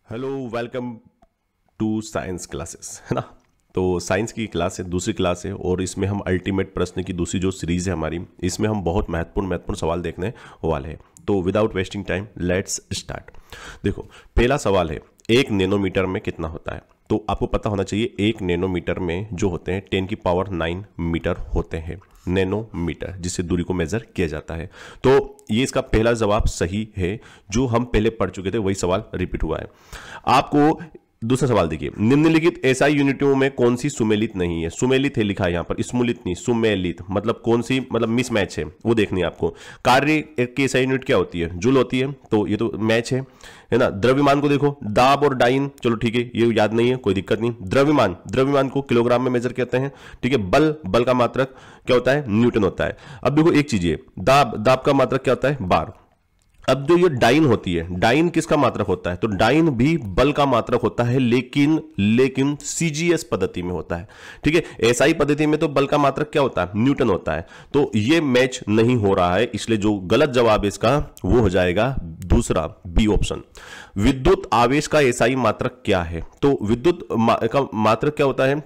Hello, welcome to science classes, है ना। तो साइंस की क्लास है, दूसरी क्लास है और इसमें हम अल्टीमेट प्रश्न की दूसरी जो सीरीज है हमारी, इसमें हम बहुत महत्वपूर्ण सवाल देखने वाले हैं। तो without wasting time let's start. देखो, पहला सवाल है, 1 नैनोमीटर में कितना होता है। तो आपको पता होना चाहिए 1 नैनोमीटर में जो होते हैं 10 की पावर 9 मीटर होते हैं, नैनोमीटर, जिससे दूरी को मेजर किया जाता है। तो ये इसका पहला जवाब सही है, जो हम पहले पढ़ चुके थे वही सवाल रिपीट हुआ है। आपको दूसरा सवाल देखिए, निम्नलिखित एसआई यूनिटों में कौन सी सुमेलित नहीं है। सुमेलित है लिखा है यहां पर, स्मूलित नहीं, सुमेलित मतलब कौन सी, मतलब मिसमैच है, वो देखनी है आपको। कार्य की एसआई यूनिट क्या होती है, जूल होती है, तो ये तो मैच है ना। द्रव्यमान को देखो, दाब और डाइन, चलो ठीक है, ये याद नहीं है, कोई दिक्कत नहीं। द्रव्यमान को किलोग्राम में मेजर करते हैं, ठीक है। बल का मात्रक क्या होता है, न्यूटन होता है। अब देखो एक चीज है, दाब का मात्रक क्या होता है, बार। अब जो ये डाइन होती है, डाइन किसका मात्रक होता है, तो डाइन भी बल का मात्रक होता है, लेकिन सीजीएस पद्धति में होता है, ठीक है। एसआई पद्धति में तो बल का मात्रक क्या होता है, न्यूटन होता है। तो ये मैच नहीं हो रहा है, इसलिए जो गलत जवाब है इसका वो हो जाएगा दूसरा, बी ऑप्शन। विद्युत आवेश का एसआई मात्रक क्या है। तो विद्युत का मात्रक क्या होता है,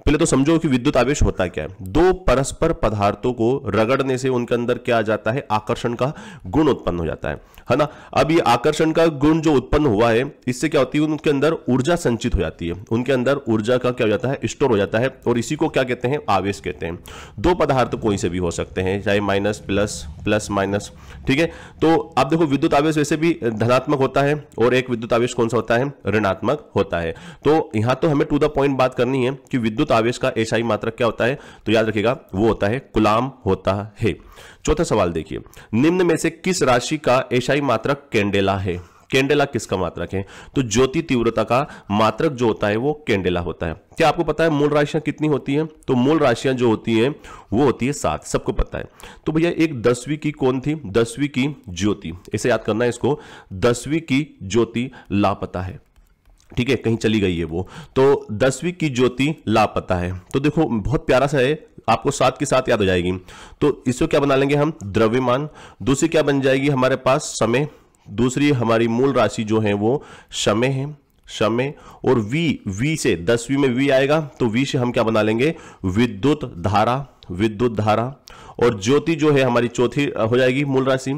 पहले तो समझो कि विद्युत आवेश होता क्या है। दो परस्पर पदार्थों को रगड़ने से उनके अंदर क्या आ जाता है, आकर्षण का गुण उत्पन्न हो जाता है ना। अब ये आकर्षण का गुण जो उत्पन्न हुआ है, इससे क्या होती है, उनके अंदर ऊर्जा संचित हो जाती है, उनके अंदर ऊर्जा का क्या हो जाता है, स्टोर हो जाता है, और इसी को क्या कहते हैं, आवेश कहते हैं। दो पदार्थ कोई से भी हो सकते हैं, चाहे माइनस प्लस माइनस, ठीक है। तो अब देखो, विद्युत आवेश वैसे भी धनात्मक होता है और एक विद्युत आवेश कौन सा होता है, ऋणात्मक होता है। तो यहां तो हमें टू द पॉइंट बात करनी है कि विद्युत आवेश का एसआई मात्रक क्या होता है, तो याद रखिएगा वो होता है कूलाम होता है। चौथा सवाल देखिए, निम्न में से किस राशि का एसआई मात्रक कैंडेला है। कैंडेला किसका मात्रक है, तो ज्योति तीव्रता का मात्रक जो होता है वो कैंडेला होता है। क्या आपको पता है मूल राशियां कितनी होती हैं, तो मूल राशियां जो होती हैं वो होती है 7, सबको पता है। तो भैया एक 10वीं की कौन थी, 10वीं की ज्योति, इसे याद करना है इसको, 10वीं की ज्योति लापता है, ठीक है, कहीं चली गई है वो। तो 10वीं की ज्योति लापता है। तो देखो बहुत प्यारा सा है, आपको 7 के साथ याद हो जाएगी। तो इसको क्या बना लेंगे हम, द्रव्यमान। दूसरी क्या बन जाएगी हमारे पास, समय। दूसरी हमारी मूल राशि जो है वो समय है, समय। और वी से 10वीं में वी आएगा, तो वी से हम क्या बना लेंगे, विद्युत धारा। और ज्योति जो है हमारी चौथी हो जाएगी मूल राशि।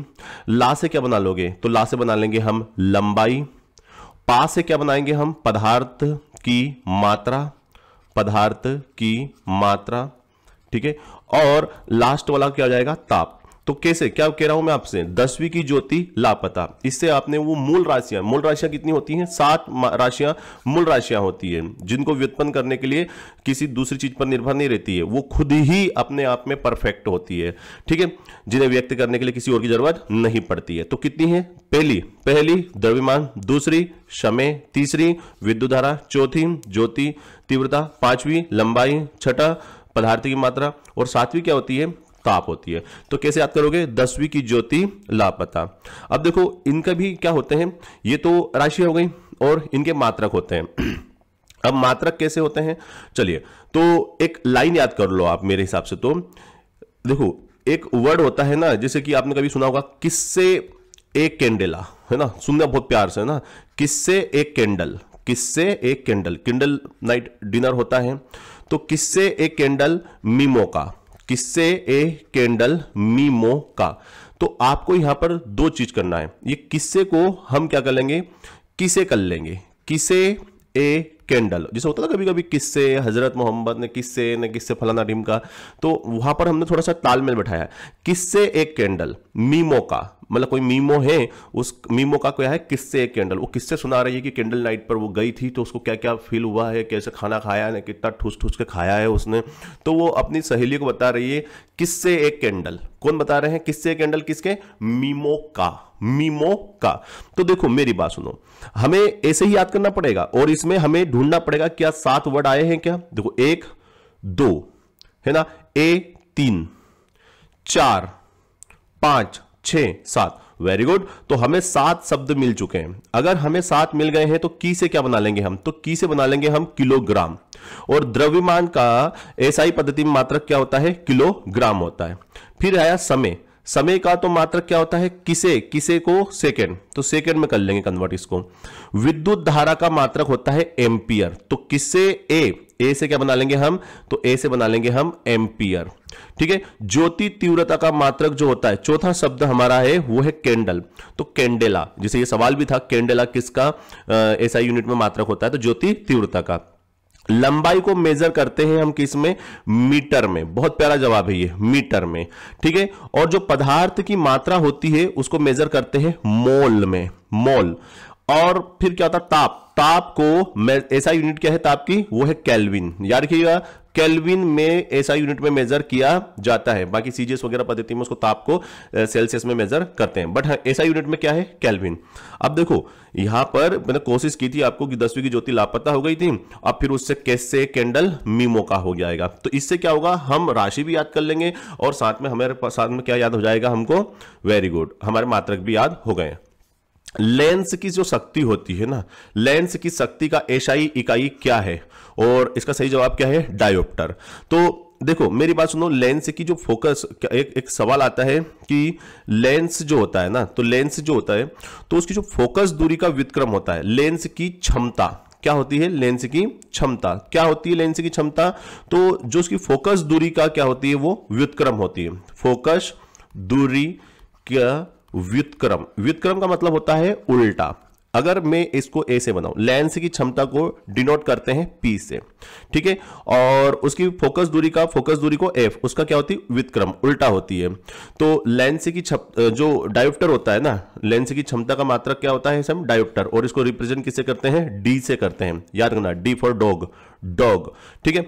ला से क्या बना लोगे, तो ला से बना लेंगे हम लंबाई। पा से क्या बनाएंगे हम, पदार्थ की मात्रा, ठीक है। और लास्ट वाला क्या हो जाएगा, ताप। तो कैसे, क्या कह रहा हूं मैं आपसे, 10वीं की ज्योति लापता, इससे आपने वो मूल राशियां कितनी होती हैं, 7 राशियां मूल राशियां होती है, जिनको व्युत्पन्न करने के लिए किसी दूसरी चीज पर निर्भर नहीं रहती है, वो खुद ही अपने आप में परफेक्ट होती है, ठीक है, जिन्हें व्यक्त करने के लिए किसी और की जरूरत नहीं पड़ती है। तो कितनी है, पहली द्रव्यमान, दूसरी समय, तीसरी विद्युत धारा, चौथी ज्योति तीव्रता, 5वीं लंबाई, छठा पदार्थ की मात्रा, और 7वीं क्या होती है, ताप होती है। तो कैसे याद करोगे, 10वीं की ज्योति लापता। अब देखो इनका भी क्या होते हैं, ये तो राशि हो गई और इनके मात्रक होते हैं। अब मात्रक कैसे होते हैं, चलिए तो एक लाइन याद कर लो आप मेरे हिसाब से। तो देखो एक वर्ड होता है ना, जैसे कि आपने कभी सुना होगा, किससे एक कैंडेला, है ना, सुनना बहुत प्यार से, है ना, किससे एक कैंडल, कैंडल नाइट डिनर होता है। तो किससे एक कैंडल, मीमो का, किससे एक कैंडल मीमो का। तो आपको यहां पर 2 चीज करना है, ये किससे को हम क्या कर लेंगे, किसे कर लेंगे, किसे ए कैंडल, जैसे होता था कभी कभी किससे हजरत मोहम्मद ने किससे फलाना ढिमका, तो वहां पर हमने थोड़ा सा तालमेल बैठाया। किससे एक कैंडल, मीमो का, मतलब कोई मीमो है, उस मीमो का क्या है, किससे एक कैंडल, वो किससे सुना रही है कि कैंडल नाइट पर वो गई थी, तो उसको क्या क्या फील हुआ है, कैसे खाना खाया है, कितना ठूस के खाया है उसने, तो वो अपनी सहेली को बता रही है किससे एक कैंडल। कौन बता रहे हैं, किससे एक कैंडल, किसके, मीमो का। तो देखो मेरी बात सुनो, हमें ऐसे ही याद करना पड़ेगा और इसमें हमें ढूंढना पड़ेगा क्या 7 वर्ड आए हैं क्या। देखो 1 2 है ना, 3 4 5 6 7, वेरी गुड। तो हमें 7 शब्द मिल चुके हैं। अगर हमें 7 मिल गए हैं तो की से क्या बना लेंगे हम, तो की से बना लेंगे हम किलोग्राम। और द्रव्यमान का एसआई पद्धति में मात्रक क्या होता है, किलोग्राम होता है। फिर आया समय, समय का तो मात्रक क्या होता है, किसे को सेकेंड, तो सेकेंड में कर लेंगे कन्वर्ट इसको। विद्युत धारा का मात्रक होता है एम्पियर, तो किससे, ए से क्या बना लेंगे हम, तो ए से बना लेंगे हम एम्पियर। ठीक है। ज्योति तीव्रता का मात्रक जो होता है, चौथा शब्द हमारा है वो है कैंडल, तो कैंडेला, जैसे ये सवाल भी था कैंडेला किसका एसआई यूनिट में मात्रक होता है, तो ज्योति तीव्रता का। लंबाई को मेजर करते हैं हम किस में, मीटर में, बहुत प्यारा जवाब है ये, मीटर में। ठीक है। और जो पदार्थ की मात्रा होती है उसको मेजर करते हैं मोल में, मोल। और फिर क्या होता है, ताप को ऐसा यूनिट क्या है ताप की, वो है केल्विन, याद रखिएगा, केल्विन में ऐसा यूनिट में मेजर किया जाता है। बाकी सीजीएस वगैरह पद्धति में उसको ताप को सेल्सियस में मेजर करते हैं, बट ऐसा यूनिट में क्या है, केल्विन। अब देखो यहां पर मैंने कोशिश की थी आपको कि 10वीं की ज्योति लापता हो गई थी, अब फिर उससे कैसे कैंडल मीमो का हो जाएगा, तो इससे क्या होगा, हम राशि भी याद कर लेंगे और साथ में हमारे साथ में क्या याद हो जाएगा हमको, वेरी गुड, हमारे मात्रक भी याद हो गए। लेंस की जो शक्ति होती है ना, लेंस की शक्ति का एसआई इकाई क्या है, और इसका सही जवाब क्या है, डायोप्टर। तो देखो मेरी बात सुनो, लेंस की जो फोकस, एक सवाल आता है कि लेंस जो होता है ना, तो लेंस जो होता है तो उसकी जो फोकस दूरी का व्युत्क्रम होता है, लेंस की क्षमता क्या होती है, लेंस की क्षमता क्या होती है, लेंस की क्षमता, तो जो उसकी फोकस दूरी का क्या होती है, वो व्युत्क्रम होती है, फोकस दूरी का व्युत्क्रम। व्युत्क्रम का मतलब होता है उल्टा। अगर मैं इसको ए से बनाऊं, लेंस की क्षमता को डिनोट करते हैं पी से, ठीक है, और उसकी फोकस दूरी को एफ, उसका क्या होती है, व्युत्क्रम, उल्टा होती है। तो लेंस की जो डायोप्टर होता है ना, लेंस की क्षमता का मात्रक क्या होता है, सब डायोप्टर, और इसको रिप्रेजेंट किससे करते हैं, डी से करते हैं, याद रखना, डी फॉर डॉग, ठीक है।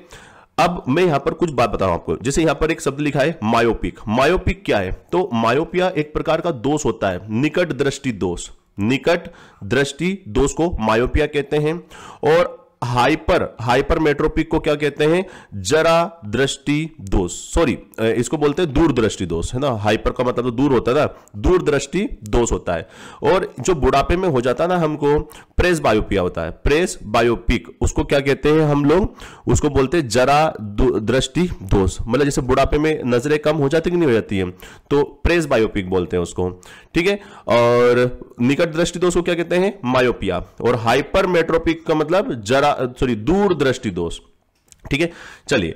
अब मैं यहां पर कुछ बात बताऊं आपको, जैसे यहां पर एक शब्द लिखा है मायोपिक। मायोपिक क्या है, तो मायोपिया एक प्रकार का दोष होता है, निकट दृष्टि दोष, निकट दृष्टि दोष को मायोपिया कहते हैं। और हाइपर मेट्रोपिक को क्या कहते हैं, जरा दृष्टि दोष, सॉरी इसको बोलते हैं दूर दृष्टि दोष, है ना, हाइपर का मतलब तो दूर होता है ना, दूर दृष्टि दोष होता है। और जो बुढ़ापे में हो जाता है ना हमको, प्रेस बायोपिया होता है, प्रेस बायोपिक, उसको क्या कहते हैं हम लोग, उसको बोलते हैं जरा दृष्टि दोष, मतलब जैसे बुढ़ापे में नजरें कम हो जाती कि नहीं हो जाती है, तो प्रेस बायोपिक बोलते हैं उसको, ठीक है। और निकट दृष्टि दोष को क्या कहते हैं, मायोपिया। और हाइपर मेट्रोपिक का मतलब दूर दृष्टि दोष, ठीक है। चलिए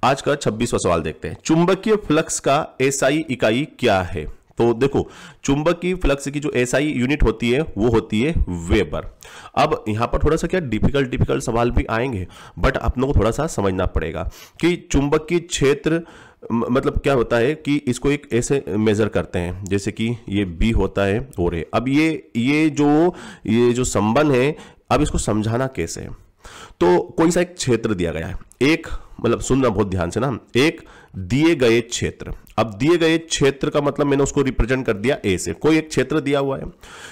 आज का 26वां सवाल देखते हैं, चुंबकीय फ्लक्स का एसआई इकाई क्या है। तो देखो चुंबकीय फ्लक्स की जो एसआई यूनिट होती है वो होती है वेबर। अब यहां पर थोड़ा सा क्या डिफिकल्ट सवाल भी आएंगे, बट अपनों को थोड़ा सा समझना पड़ेगा कि चुंबकीय क्षेत्र मतलब क्या होता है, कि इसको एक ऐसे मेजर करते हैं जैसे कि ये बी होता है और ए। अब ये जो संबंध है, अब इसको समझाना कैसे है, तो कोई सा एक क्षेत्र दिया गया है, एक मतलब सुनना बहुत ध्यान से ना, एक दिए गए क्षेत्र। अब दिए गए क्षेत्र का मतलब मैंने उसको रिप्रेजेंट कर दिया ए से, कोई एक क्षेत्र दिया हुआ है,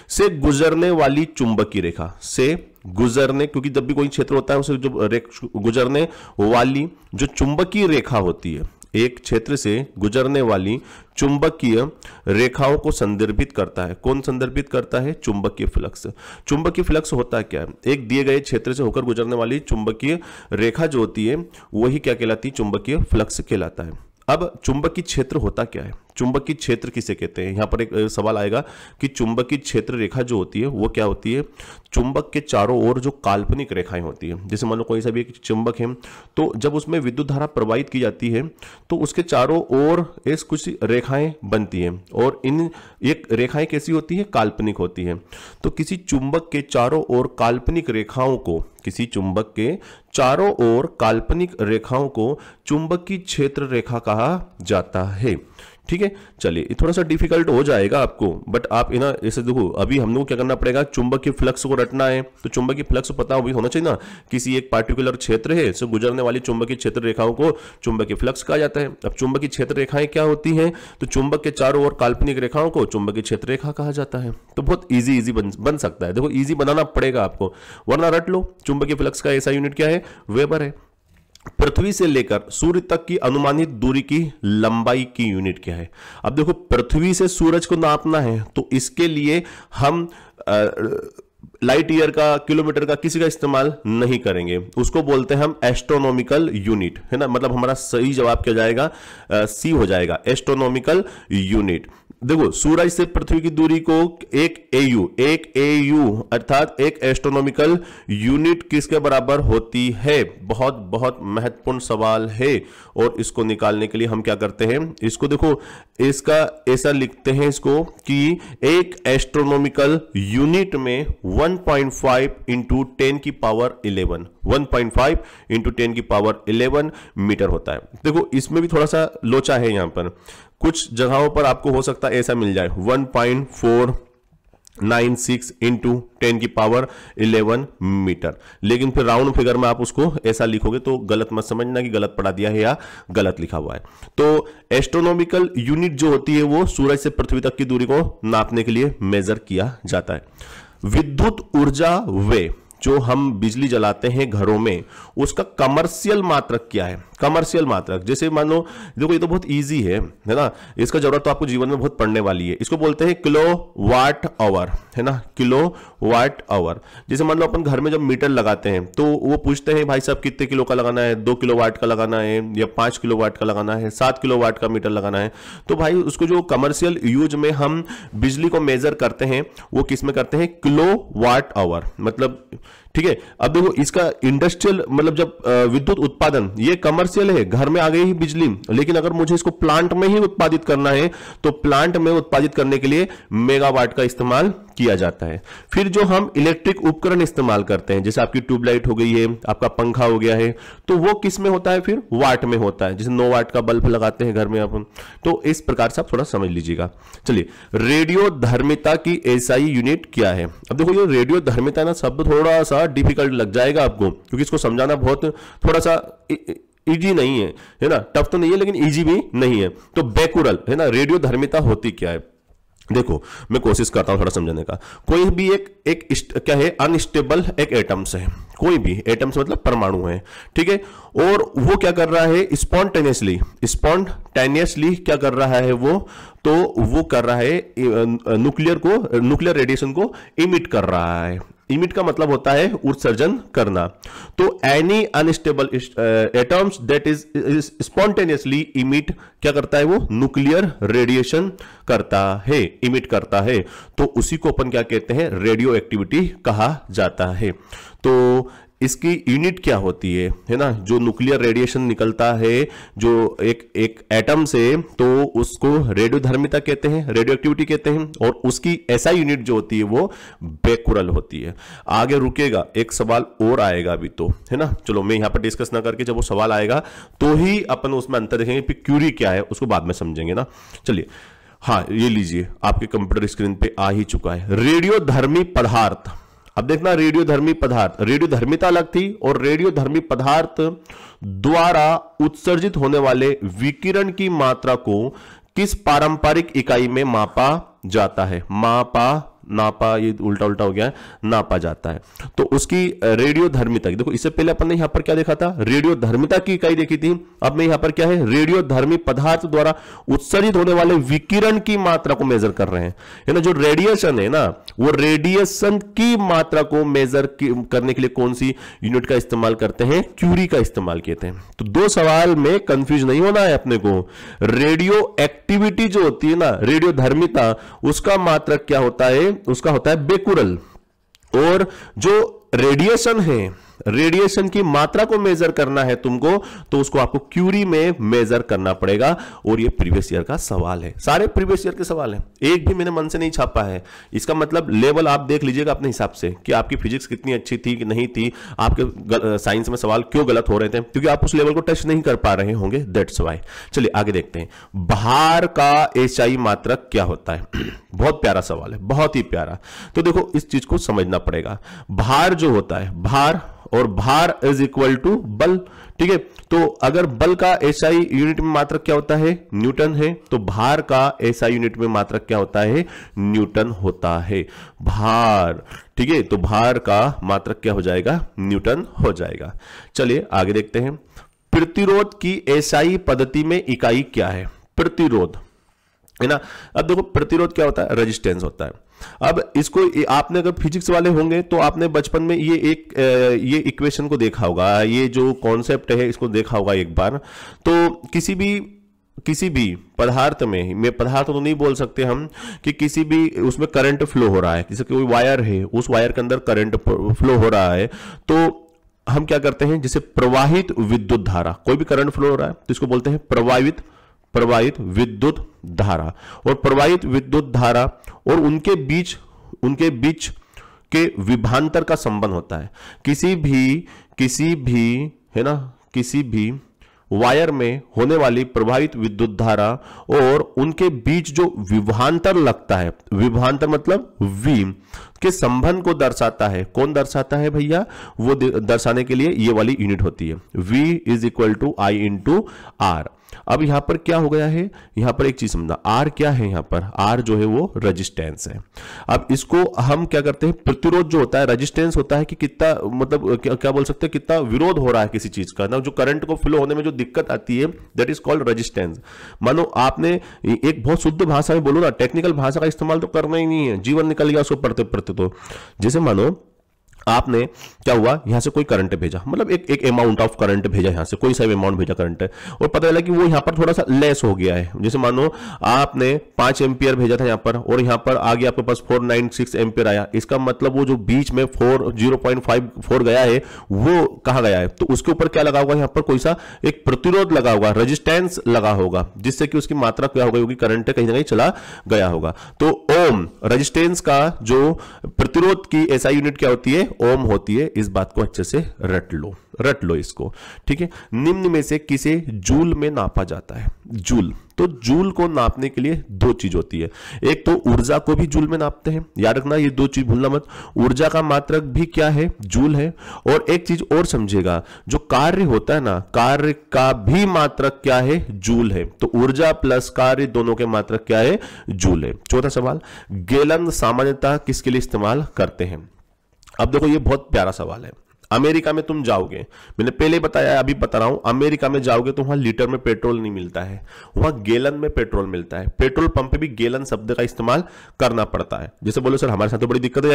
से गुजरने वाली चुंबकीय रेखा, से गुजरने, क्योंकि जब भी कोई क्षेत्र होता है उसे जो गुजरने वाली जो चुंबकीय रेखा होती है, एक क्षेत्र से गुजरने वाली चुंबकीय रेखाओं को संदर्भित करता है। कौन संदर्भित करता है, चुंबकीय फ्लक्स। चुंबकीय फ्लक्स होता है क्या है, एक दिए गए क्षेत्र से होकर गुजरने वाली चुंबकीय रेखा जो होती है वही क्या कहलाती है, चुंबकीय फ्लक्स कहलाता है। अब चुंबकीय क्षेत्र होता क्या है, चुंबकीय क्षेत्र किसे कहते हैं, यहां पर एक सवाल आएगा कि चुंबकीय क्षेत्र रेखा जो होती है वो क्या होती है, चुंबक के चारों ओर जो काल्पनिक रेखाएं होती है, जैसे मान लो कोई सा भी एक चुंबक है, तो जब उसमें विद्युत धारा प्रवाहित की जाती है तो उसके चारों ओर ऐसी कुछ रेखाएं बनती हैं, और इन एक रेखाएं कैसी होती है, काल्पनिक होती है। तो किसी चुंबक के चारों ओर काल्पनिक रेखाओं को, किसी चुंबक के चारों ओर काल्पनिक रेखाओं को चुंबकीय क्षेत्र रेखा कहा जाता है, ठीक है। चलिए थोड़ा सा डिफिकल्ट हो जाएगा आपको, बट आप ना ऐसे देखो, अभी हम लोग क्या करना पड़ेगा, चुंबकीय फ्लक्स को रटना है, तो चुंबकीय फ्लक्स पता होना चाहिए ना, किसी एक पार्टिकुलर क्षेत्र है से गुजरने वाली चुंबकीय क्षेत्र रेखाओं को चुंबकीय फ्लक्स कहा जाता है। अब चुंबकीय क्षेत्र रेखाएं क्या होती हैं, तो चुंबक के चारों ओर काल्पनिक रेखाओं को चुंबकीय क्षेत्र रेखा कहा जाता है। तो बहुत इजी बन सकता है, देखो इजी बनाना पड़ेगा आपको, वरना रट लो। चुंबकीय फ्लक्स का ऐसा यूनिट क्या है, वेबर है। पृथ्वी से लेकर सूर्य तक की अनुमानित दूरी की लंबाई की यूनिट क्या है। अब देखो पृथ्वी से सूरज को नापना है, तो इसके लिए हम लाइट ईयर का, किलोमीटर का, किसी का इस्तेमाल नहीं करेंगे। उसको बोलते हैं हम एस्ट्रोनॉमिकल यूनिट, है ना। मतलब हमारा सही जवाब क्या जाएगा, सी हो जाएगा, एस्ट्रोनॉमिकल यूनिट। देखो सूरज से पृथ्वी की दूरी को एक एयू अर्थात एक एस्ट्रोनॉमिकल यूनिट किसके बराबर होती है। बहुत बहुत महत्वपूर्ण सवाल है और इसको निकालने के लिए हम क्या करते हैं, इसको देखो, इसका ऐसा लिखते हैं इसको कि एक एस्ट्रोनॉमिकल यूनिट में 1.5 इंटू 10 की पावर 11, 1.5 इंटू 10 की पावर 11 मीटर होता है। देखो इसमें भी थोड़ा सा लोचा है, यहां पर कुछ जगहों पर आपको हो सकता है ऐसा मिल जाए 1.496 इंटू 10 की पावर 11 मीटर, लेकिन फिर राउंड फिगर में आप उसको ऐसा लिखोगे तो गलत मत समझना कि गलत पढ़ा दिया है या गलत लिखा हुआ है। तो एस्ट्रोनॉमिकल यूनिट जो होती है वो सूरज से पृथ्वी तक की दूरी को नापने के लिए मेजर किया जाता है। विद्युत ऊर्जा व्यय, जो हम बिजली जलाते हैं घरों में, उसका कमर्शियल मात्रक क्या है। कमर्शियल मात्रक, जैसे मान लो, देखो ये तो बहुत इजी है ना, इसका जरूरत तो आपको जीवन में बहुत पड़ने वाली है। इसको बोलते हैं किलो वाट आवर, है ना, किलो वाट आवर। जैसे मान लो अपन घर में जब मीटर लगाते हैं तो वो पूछते हैं भाई साहब कितने किलो का लगाना है, 2 किलो वाट का लगाना है या 5 किलो वाट का लगाना है, 7 किलो वाट का मीटर लगाना है। तो भाई उसको जो कमर्शियल यूज में हम बिजली को मेजर करते हैं वो किस में करते हैं, किलो वाट आवर, मतलब ठीक है। अब देखो इसका इंडस्ट्रियल मतलब जब विद्युत उत्पादन, ये कमर्शियल है, घर में आ गई ही बिजली, लेकिन अगर मुझे इसको प्लांट में ही उत्पादित करना है तो प्लांट में उत्पादित करने के लिए मेगावाट का इस्तेमाल किया जाता है। फिर जो हम इलेक्ट्रिक उपकरण इस्तेमाल करते हैं, जैसे आपकी ट्यूबलाइट हो गई है, आपका पंखा हो गया है, तो वो किस में होता है, फिर वाट में होता है। जैसे 9 वाट का बल्ब लगाते हैं घर में अपन, तो इस प्रकार से आप थोड़ा समझ लीजिएगा। चलिए, रेडियो धर्मिता की एसआई यूनिट क्या है। अब देखो ये रेडियो धर्मिता ना शब्द थोड़ा सा डिफिकल्ट लग जाएगा आपको, क्योंकि इसको समझाना बहुत थोड़ा सा इजी नहीं है ना, टफ तो नहीं है लेकिन इजी भी नहीं है। तो बेकुरल, है ना, रेडियो धर्मिता होती क्या है। देखो मैं कोशिश करता हूं थोड़ा समझने का। कोई भी एक क्या है, अनस्टेबल एक एटम्स है, कोई भी एटम्स मतलब परमाणु है, ठीक है, और वो क्या कर रहा है, स्पॉन्टेनियसली क्या कर रहा है वो, तो वो कर रहा है न्यूक्लियर रेडिएशन को इमिट कर रहा है। इमिट का मतलब होता है उत्सर्जन करना। तो any unstable atoms that is spontaneously emit क्या करता है, वो न्यूक्लियर रेडिएशन करता है, इमिट करता है। तो उसी को अपन क्या कहते हैं, रेडियो एक्टिविटी कहा जाता है। तो इसकी यूनिट क्या होती है ना, जो न्यूक्लियर रेडिएशन निकलता है जो एक एटम से, तो उसको रेडियोधर्मिता कहते हैं, रेडियो एक्टिविटी कहते हैं, और उसकी एसआई यूनिट जो होती है वो बेकुरल होती है। आगे रुकेगा, एक सवाल और आएगा अभी तो, है ना। चलो मैं यहां पर डिस्कस ना करके जब वो सवाल आएगा तो ही अपन उसमें अंतर देखेंगे, फिर क्यूरी क्या है उसको बाद में समझेंगे ना। चलिए, हाँ ये लीजिए, आपके कंप्यूटर स्क्रीन पे आ ही चुका है, रेडियोधर्मी पदार्थ। अब देखना, रेडियोधर्मी पदार्थ, रेडियोधर्मिता अलग थी, और रेडियोधर्मी पदार्थ द्वारा उत्सर्जित होने वाले विकिरण की मात्रा को किस पारंपरिक इकाई में मापा जाता है। नापा, ये उल्टा उल्टा हो गया है, नापा जाता है। तो उसकी रेडियोधर्मिता, देखो इससे पहले अपन ने यहां पर क्या देखा था, रेडियोधर्मिता की इकाई देखी थी। अब मैं यहां पर क्या है, रेडियोधर्मी पदार्थ द्वारा उत्सर्जित होने वाले विकिरण की मात्रा को मेजर कर रहे हैं, है ना। जो रेडिएशन है ना, वो रेडिएशन की मात्रा को मेजर करने के लिए कौन सी यूनिट का इस्तेमाल करते हैं, क्यूरी का इस्तेमाल कहते हैं। तो दो सवाल में कंफ्यूज नहीं होना है अपने को। रेडियो एक्टिविटी जो होती है ना, रेडियोधर्मिता, उसका मात्रक क्या होता है, उसका होता है बेकुरल। और जो रेडिएशन है, रेडिएशन की मात्रा को मेजर करना है तुमको, तो उसको आपको क्यूरी में मेजर करना पड़ेगा। और ये प्रीवियस ईयर का सवाल है, सारे प्रीवियस ईयर के सवाल हैं, एक भी मैंने मन से नहीं छापा है। इसका मतलब लेवल आप देख लीजिएगा अपने हिसाब से कि आपकी फिजिक्स कितनी अच्छी थी कि नहीं थी, आपके साइंस में सवाल क्यों गलत हो रहे थे, क्योंकि आप उस लेवल को टच नहीं कर पा रहे होंगे, दैट्स व्हाई। चलिए आगे देखते हैं, भार का एसआई मात्रक क्या होता है। बहुत प्यारा सवाल है, बहुत ही प्यारा। तो देखो इस चीज को समझना पड़ेगा। भार जो होता है, भार, और भार इज इक्वल टू बल, ठीक है। तो अगर बल का एसआई यूनिट में मात्रक क्या होता है, न्यूटन है, तो भार का एसआई यूनिट में मात्रक क्या होता है, न्यूटन होता है। भार, ठीक है, तो भार का मात्रक क्या हो जाएगा, न्यूटन हो जाएगा। चलिए आगे देखते हैं, प्रतिरोध की एसआई पद्धति में इकाई क्या है। प्रतिरोध, है ना। अब देखो प्रतिरोध क्या होता है, रेजिस्टेंस होता है। अब इसको आपने अगर फिजिक्स वाले होंगे तो आपने बचपन में ये इक्वेशन को देखा होगा, ये जो कॉन्सेप्ट है इसको देखा होगा एक बार। तो किसी भी पदार्थ में, मैं पदार्थ तो नहीं बोल सकते हम, कि किसी भी उसमें करंट फ्लो हो रहा है, किसी कोई वायर है, उस वायर के अंदर करंट फ्लो हो रहा है, तो हम क्या करते हैं, जैसे प्रवाहित विद्युत धारा, कोई भी करंट फ्लो हो रहा है तो इसको बोलते हैं प्रवाहित विद्युत धारा। और प्रवाहित विद्युत धारा और उनके बीच के विभवांतर का संबंध होता है। किसी भी वायर में होने वाली प्रवाहित विद्युत धारा और उनके बीच जो विभवांतर लगता है, विभवांतर मतलब V के संबंध को दर्शाता है। कौन दर्शाता है भैया? वो दर्शाने के लिए ये वाली यूनिट होती है, V is equal to I into R। अब यहां पर क्या हो गया है, यहां पर एक चीज समझना, R क्या है, यहां पर R जो है वो रेजिस्टेंस है। अब इसको हम क्या करते हैं, प्रतिरोध जो होता है, रेजिस्टेंस होता है कि कितना, मतलब क्या बोल सकते हैं, कितना विरोध हो रहा है किसी चीज का ना, जो करंट को फ्लो होने में जो दिक्कत आती है, दैट इज कॉल्ड रेजिस्टेंस। मानो आपने एक बहुत शुद्ध भाषा में बोलो ना, टेक्निकल भाषा का इस्तेमाल तो करना ही नहीं है, जीवन निकल गया उसको पढ़ते पढ़ते। तो जैसे मानो आपने क्या हुआ, यहां से कोई करंट भेजा, मतलब एक अमाउंट ऑफ करंट भेजा, यहां से कोई सा भी अमाउंट भेजा करंट है, और पता चला कि वो यहां पर थोड़ा सा लेस हो गया है। जैसे मानो आपने 5 एम्पियर भेजा था यहां पर, और यहां पर आगे आपके पास 496 एम्पियर आया। इसका मतलब वो जो बीच में 0.54 गया है वो कहां गया है, तो उसके ऊपर क्या लगा होगा, यहां पर कोई सा एक प्रतिरोध लगा होगा, रेजिस्टेंस लगा होगा, जिससे कि उसकी मात्रा क्या हो गई होगी, करंट कहीं ना कहीं चला गया होगा। तो ओम रेजिस्टेंस का जो प्रतिरोध की एसआई यूनिट क्या होती है, ओम होती है। इस बात को अच्छे से रट लो इसको, ठीक है। निम्न में से किसे जूल में नापा जाता है? जूल, तो जूल को नापने के लिए दो चीज होती है, एक तो ऊर्जा को भी जूल में नापते हैं, याद रखना ये दो चीज भूलना मत, ऊर्जा का मात्रक भी क्या है, जूल है। और एक चीज और समझेगा, जो कार्य होता है ना, कार्य का भी मात्रक क्या है, जूल है। तो ऊर्जा प्लस कार्य दोनों के मात्रक क्या है, जूल है। चौथा सवाल, गैलन सामान्यतः किसके लिए इस्तेमाल करते हैं? अब देखो ये बहुत प्यारा सवाल है। अमेरिका में तुम जाओगे, मैंने पहले बताया, अभी बता रहा हूं, अमेरिका में जाओगे तो वहां लीटर में पेट्रोल नहीं मिलता है, वहां गैलन में पेट्रोल मिलता है। पेट्रोल पंप पे भी गैलन शब्द का इस्तेमाल करना पड़ता है। जैसे बोलो सर हमारे साथ तो बड़ी दिक्कत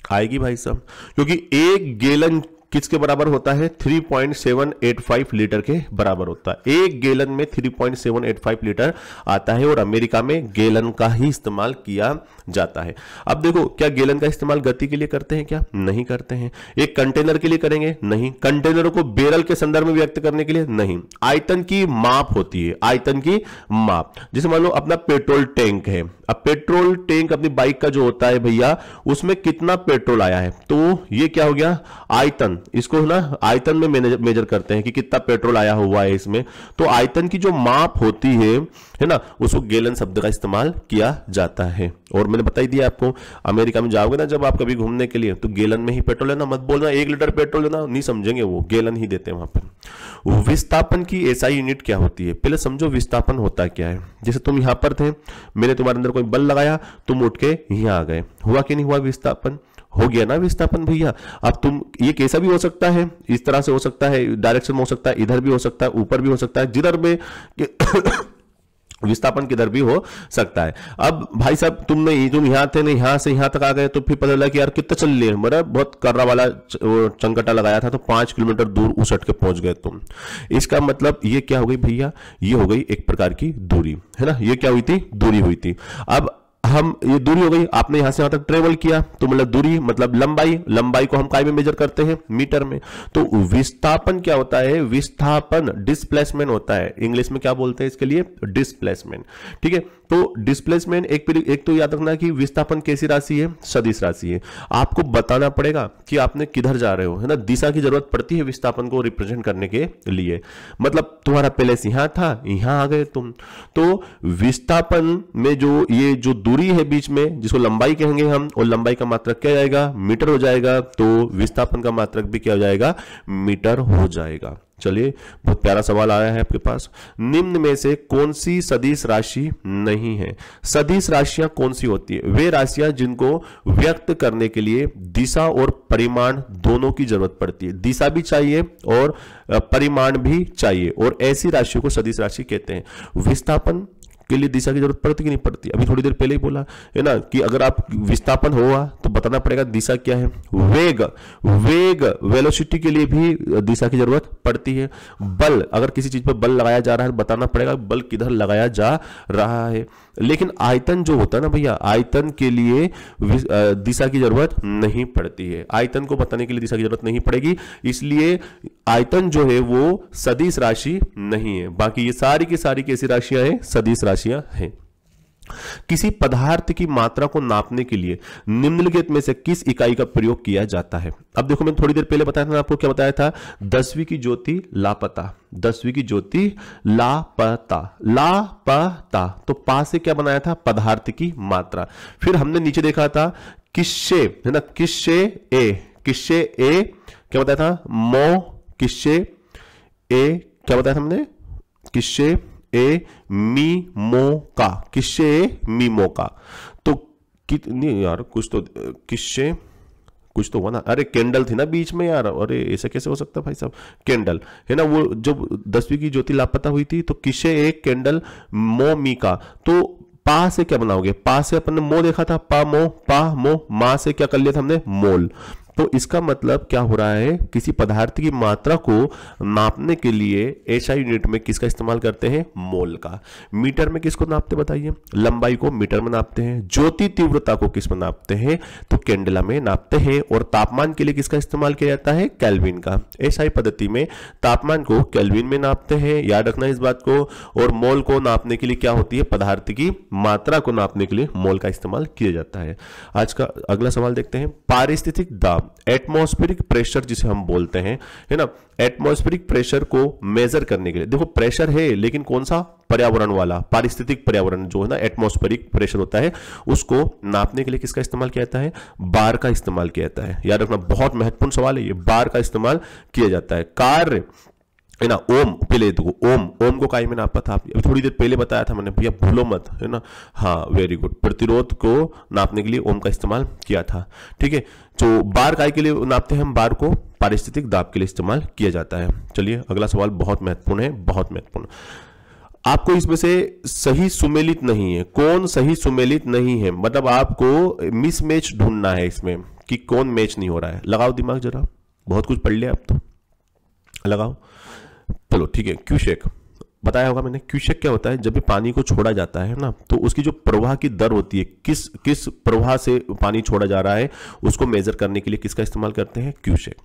आएगी भाई साहब, क्योंकि एक गैलन किसके बराबर होता है, 3.785 लीटर के बराबर होता है। एक गैलन में 3.785 लीटर आता है, और अमेरिका में गैलन का ही इस्तेमाल किया जाता है। अब देखो, क्या गैलन का इस्तेमाल गति के लिए करते हैं क्या? नहीं करते हैं। एक कंटेनर के लिए करेंगे? नहीं। कंटेनरों को बैरल के संदर्भ में व्यक्त करने के लिए? नहीं। आयतन की माप होती है, आयतन की माप। जैसे मान लो अपना पेट्रोल टैंक है, अब पेट्रोल टैंक अपनी बाइक का जो होता है भैया, उसमें कितना पेट्रोल आया है, तो ये क्या हो गया, आयतन। इसको ना आयतन में मेजर करते हैं कि कितना पेट्रोल आया हुआ है इसमें। तो आयतन की जो माप होती है ना, उसको गैलन शब्द का इस्तेमाल किया जाता है। और मैंने बता ही दिया आपको, अमेरिका में जाओगे ना जब आप कभी घूमने के लिए, तो गैलन में ही पेट्रोल लेना, मत बोलना 1 लीटर पेट्रोल लेना, नहीं समझेंगे, वो गैलन ही देते हैं वहां पर। विस्थापन की एसआई यूनिट क्या होती है? पहले समझो विस्थापन होता क्या है। जैसे तुम यहां पर थे, मैंने तुम्हारे अंदर कोई बल लगाया, तुम उठ के यहां आ गए, हुआ कि नहीं हुआ विस्थापन? हो गया ना विस्थापन भैया। अब तुम, ये कैसा भी हो सकता है, इस तरह से हो सकता है, डायरेक्शन में हो सकता है, इधर भी हो सकता है, ऊपर भी हो सकता है, जिधर में विस्थापन किधर भी हो सकता है। अब भाई साहब तुम यहां थे ना, यहां से यहां तक आ गए, तो फिर पता लगा कि यार कितना चल लिए, मतलब बहुत कर्रा वाला चंकटा लगाया था, तो 5 किलोमीटर दूर उसट के पहुंच गए तुम। इसका मतलब ये क्या हो गई भैया, ये हो गई एक प्रकार की दूरी, है ना। ये क्या हुई थी, दूरी हुई थी। अब हम, ये दूरी हो गई, आपने यहां से यहां तक ट्रेवल किया, तो मतलब दूरी मतलब लंबाई को हम काय में मेजर करते हैं, मीटर में। तो विस्थापन क्या होता है, विस्थापन डिस्प्लेसमेंट होता है, इंग्लिश में क्या बोलते हैं इसके लिए, डिस्प्लेसमेंट, ठीक है। तो डिस्प्लेसमेंट एक तो याद रखना कि विस्थापन कैसी राशि है, सदिश राशि है। आपको बताना पड़ेगा कि आपने किधर जा रहे हो, है ना, दिशा की जरूरत पड़ती है विस्थापन को रिप्रेजेंट करने के लिए। मतलब तुम्हारा पहले से यहां था, यहां आ गए तुम, तो विस्थापन में ये जो दूरी है बीच में, जिसको लंबाई कहेंगे हम, और लंबाई का मात्रक क्या जाएगा, मीटर हो जाएगा। तो विस्थापन का मात्रक भी क्या हो जाएगा, मीटर हो जाएगा। चलिए, बहुत प्यारा सवाल आया है आपके पास। निम्न में से कौन सी सदिश राशि नहीं है? सदिश राशियां कौन सी होती है? वे राशियां जिनको व्यक्त करने के लिए दिशा और परिमाण दोनों की जरूरत पड़ती है। दिशा भी चाहिए और परिमाण भी चाहिए, और ऐसी राशियों को सदिश राशि कहते हैं। विस्थापन के लिए दिशा की जरूरत पड़ती कि नहीं पड़ती? अभी थोड़ी देर पहले ही बोला है ना कि अगर आप विस्थापन हुआ तो बताना पड़ेगा दिशा क्या है। वेग वेलोसिटी के लिए भी दिशा की जरूरत पड़ती है। बल, अगर किसी चीज पर बल लगाया जा रहा है बताना पड़ेगा बल किधर लगाया जा रहा है। लेकिन आयतन जो होता है ना भैया, आयतन के लिए दिशा की जरूरत नहीं पड़ती है। आयतन को बताने के लिए दिशा की जरूरत नहीं पड़ेगी, इसलिए आयतन जो है वो सदिश राशि नहीं है। बाकी ये सारी की सारी कैसी राशियां हैं? सदिश राशियां हैं। किसी पदार्थ की मात्रा को नापने के लिए निम्नलिखित में से किस इकाई का प्रयोग किया जाता है? अब देखो मैंने थोड़ी देर पहले बताया था, आपको क्या बताया था? 10वीं की ज्योति लापता, 10वीं की ज्योति लापता, लापता। तो पा से क्या बनाया था? पदार्थ की मात्रा। फिर हमने नीचे देखा था किस्से, है ना, किस्से ए, किस्से ए क्या बताया था? मो, किस्से ए क्या बताया था हमने? किस्से ए मी मो का, किस्से ए मी मो का। तो कितनी यार, कुछ तो किस्से कुछ तो हुआ ना, अरे कैंडल थी ना बीच में यार, अरे ऐसे कैसे हो सकता है भाई साहब? कैंडल है ना, वो जब 10वीं की ज्योति लापता हुई थी तो किस्से एक कैंडल मो मी का। तो पा से क्या बनाओगे? पा से अपन ने मो देखा था, पा मो, पा मो। मा से क्या कर लिया था हमने? मोल। तो इसका मतलब क्या हो रहा है? किसी पदार्थ की मात्रा को नापने के लिए एसआई यूनिट में किसका इस्तेमाल करते हैं? मोल का। मीटर में किसको नापते बताइए? लंबाई को मीटर में नापते हैं। ज्योति तीव्रता को किस में नापते हैं? तो कैंडेला में नापते हैं। और तापमान के लिए किसका इस्तेमाल किया जाता है? केल्विन का। एसआई पद्धति में तापमान को केल्विन में नापते हैं, याद रखना इस बात को। और मोल को नापने के लिए क्या होती है? पदार्थ की मात्रा को नापने के लिए मोल का इस्तेमाल किया जाता है। आज का अगला सवाल देखते हैं। पारिस्थितिक दाब, एटमॉस्फेरिक प्रेशर जिसे हम बोलते हैं, है ना, एटमॉस्फेरिक प्रेशर को मेजर करने के लिए, देखो प्रेशर है लेकिन कौन सा? पर्यावरण वाला, पारिस्थितिक पर्यावरण जो है ना, एटमॉस्फेरिक प्रेशर होता है, उसको नापने के लिए किसका इस्तेमाल किया जाता है? बार का इस्तेमाल किया जाता है। याद रखना, बहुत महत्वपूर्ण सवाल है ये, बार का इस्तेमाल किया जाता है। कार्य है ना, ओम, पहले देखो ओम को काय में नापा था, अभी थोड़ी देर पहले बताया था मैंने, भैया भूलो मत, है ना। हाँ वेरी गुड, प्रतिरोध को नापने के लिए ओम का इस्तेमाल किया था। ठीक है, तो बार काय के लिए नापते हैं हम? बार को पारिस्थितिक दाब के लिए इस्तेमाल किया जाता है। चलिए अगला सवाल बहुत महत्वपूर्ण है, बहुत महत्वपूर्ण। आपको इसमें से सही सुमेलित नहीं है। कौन सही सुमेलित नहीं है? मतलब आपको मिसमैच ढूंढना है इसमें कि कौन मैच नहीं हो रहा है। लगाओ दिमाग जरा, बहुत कुछ पढ़ लिया अब तो, लगाओ। चलो ठीक है, क्यूसेक बताया होगा मैंने। क्यूसेक क्या होता है? जब भी पानी को छोड़ा जाता है ना, तो उसकी जो प्रवाह की दर होती है, किस प्रवाह से पानी छोड़ा जा रहा है, उसको मेजर करने के लिए किसका इस्तेमाल करते हैं? क्यूसेक।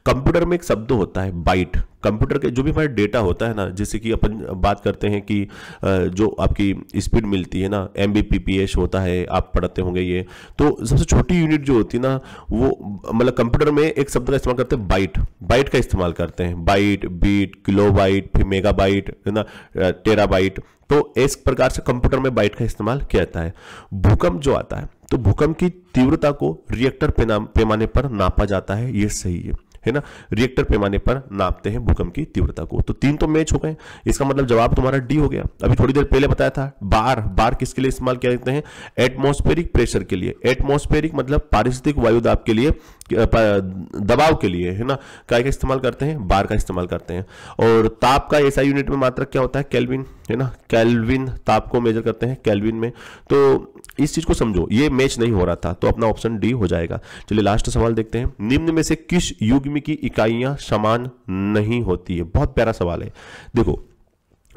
कंप्यूटर में एक शब्द होता है बाइट। कंप्यूटर के जो भी हमारा डेटा होता है ना, जैसे कि अपन बात करते हैं कि जो आपकी स्पीड मिलती है ना, MBPS होता है, आप पढ़ते होंगे ये। तो सबसे छोटी यूनिट जो होती है ना, वो मतलब कंप्यूटर में एक शब्द का इस्तेमाल करते हैं बाइट। बाइट का इस्तेमाल करते हैं, बाइट, बीट, किलोबाइट, फिर मेगाबाइट, है ना, टेराबाइट। तो इस प्रकार से कंप्यूटर में बाइट का इस्तेमाल किया जाता है। भूकंप जो आता है, तो भूकंप की तीव्रता को रिएक्टर पैमाने पर नापा जाता है, ये सही है ना। रिएक्टर पैमाने पर नापते हैं भूकंप की तीव्रता को। तो 3 तो मैच हो गए, इसका मतलब जवाब तुम्हारा डी हो गया। अभी थोड़ी देर पहले बताया था बार किसके लिए इस्तेमाल किया जाते हैं? एटमॉस्फेरिक प्रेशर के लिए। एटमॉस्फेरिक मतलब पारिस्थितिक वायु दाब के लिए, दबाव के लिए, है ना, काय का इस्तेमाल करते हैं? बार का इस्तेमाल करते हैं। और ताप का ऐसा यूनिट में मात्रक क्या होता है? केल्विन, है ना, केल्विन। ताप को मेजर करते हैं केल्विन में। तो इस चीज को समझो, ये मैच नहीं हो रहा था, तो अपना ऑप्शन डी हो जाएगा। चलिए लास्ट सवाल देखते हैं। निम्न में से किस युग्म की इकाइयां समान नहीं होती है? बहुत प्यारा सवाल है। देखो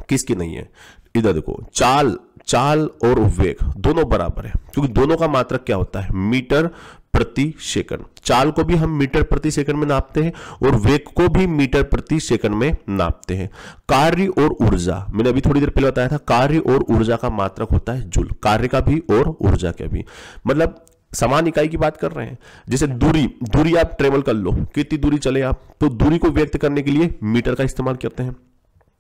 किसकी नहीं है, इधर देखो, चाल और वेग दोनों बराबर है, क्योंकि दोनों का मात्रक क्या होता है? मीटर प्रति सेकंड। चाल को भी हम मीटर प्रति सेकंड में नापते हैं और वेग को भी मीटर प्रति सेकंड में नापते हैं। कार्य और ऊर्जा, मैंने अभी थोड़ी देर पहले बताया था, कार्य और ऊर्जा का मात्रक होता है जूल। कार्य का भी और ऊर्जा का भी, मतलब समान इकाई की बात कर रहे हैं। जैसे दूरी आप ट्रेवल कर लो, कितनी दूरी चले आप, तो दूरी को व्यक्त करने के लिए मीटर का इस्तेमाल करते हैं।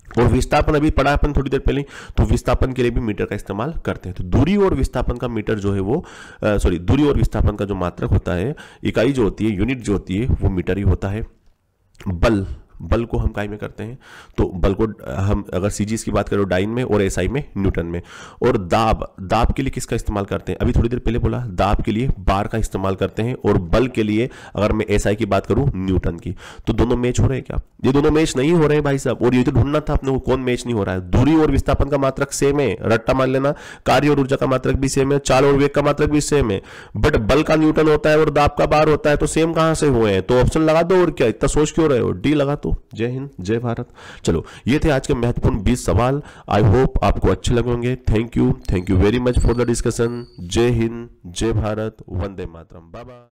और विस्थापन अभी पढ़ा अपन थोड़ी देर पहले, तो विस्थापन के लिए भी मीटर का इस्तेमाल करते हैं। तो दूरी और विस्थापन का मीटर जो है वो दूरी और विस्थापन का जो मात्रक होता है, इकाई जो होती है, यूनिट जो होती है, वो मीटर ही होता है। बल बल को हम काय में करते हैं, तो बल को हम अगर सीजीएस की बात करें डाइन में और एसआई में न्यूटन में। और दाब के लिए किसका इस्तेमाल करते हैं, अभी थोड़ी देर पहले बोला दाब के लिए बार का इस्तेमाल करते हैं, और बल के लिए अगर मैं एसआई की बात करूं न्यूटन की। तो दोनों मैच हो रहे हैं क्या, ये दोनों मैच नहीं हो रहे हैं भाई साहब। और ये तो ढूंढना था अपने को कौन मैच नहीं हो रहा है। दूरी और विस्थापन का मात्रक सेम है, रट्टा मान लेना, कार्य और ऊर्जा का मात्रक भी सेम है, चाल और वेग का मात्रक भी सेम है, बट बल का न्यूटन होता है और दाब का बार होता है, तो सेम कहां से हुए हैं। तो ऑप्शन लगा दो, और क्या इतना सोच क्यों रहे हो, डी लगा दो। जय हिंद जय भारत। चलो ये थे आज के महत्वपूर्ण 20 सवाल। आई होप आपको अच्छे लगे होंगे। Thank you very much for the discussion. जय हिंद जय भारत, वंदे मातरम, बाय बाय।